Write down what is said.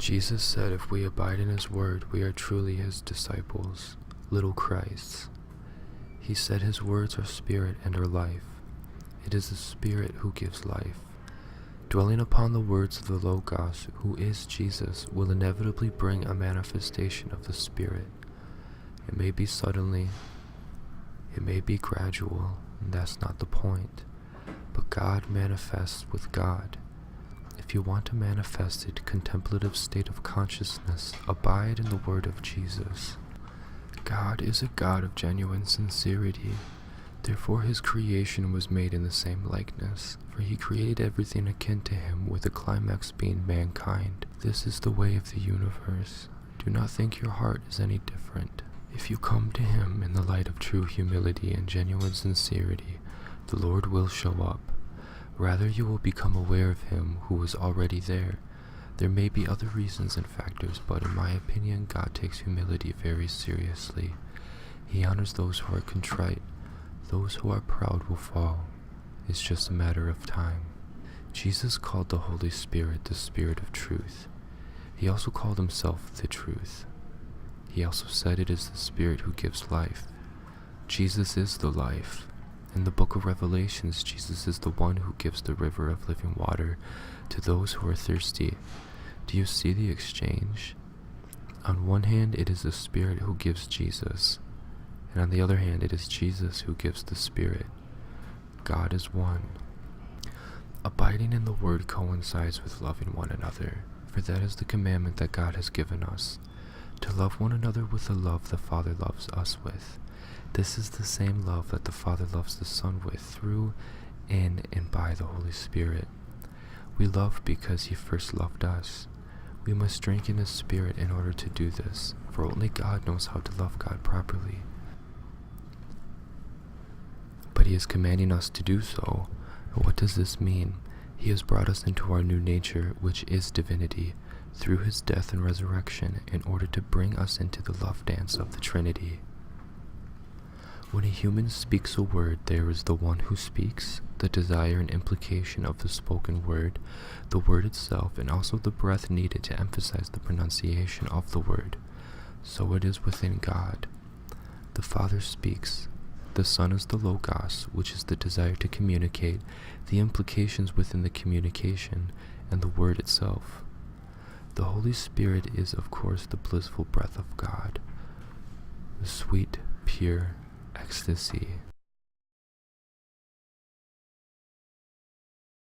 Jesus said if we abide in his word, we are truly his disciples, little Christs. He said his words are spirit and are life. It is the Spirit who gives life. Dwelling upon the words of the Logos, who is Jesus, will inevitably bring a manifestation of the Spirit. It may be suddenly, it may be gradual, and that's not the point. But God manifests with God. If you want a manifested, contemplative state of consciousness, abide in the word of Jesus. God is a God of genuine sincerity. Therefore his creation was made in the same likeness, for he created everything akin to him, with the climax being mankind. This is the way of the universe. Do not think your heart is any different. If you come to him in the light of true humility and genuine sincerity, the Lord will show up. Rather, you will become aware of him who is already there. There may be other reasons and factors, but in my opinion, God takes humility very seriously. He honors those who are contrite. Those who are proud will fall. It's just a matter of time. Jesus called the Holy Spirit the Spirit of Truth. He also called himself the Truth. He also said it is the Spirit who gives life. Jesus is the life. In the book of Revelations, Jesus is the one who gives the river of living water to those who are thirsty. Do you see the exchange? On one hand, it is the Spirit who gives Jesus, and on the other hand, it is Jesus who gives the Spirit. God is one. Abiding in the Word coincides with loving one another, for that is the commandment that God has given us, to love one another with the love the Father loves us with. This is the same love that the Father loves the Son with, through, in, and by the Holy Spirit. We love because he first loved us. We must drink in his Spirit in order to do this, for only God knows how to love God properly. But he is commanding us to do so. What does this mean? He has brought us into our new nature, which is divinity, through his death and resurrection, in order to bring us into the love dance of the Trinity. When a human speaks a word, there is the one who speaks, the desire and implication of the spoken word, the word itself, and also the breath needed to emphasize the pronunciation of the word. So it is within God. The Father speaks. The Son is the Logos, which is the desire to communicate, the implications within the communication, and the word itself. The Holy Spirit is, of course, the blissful breath of God, the sweet, pure ecstasy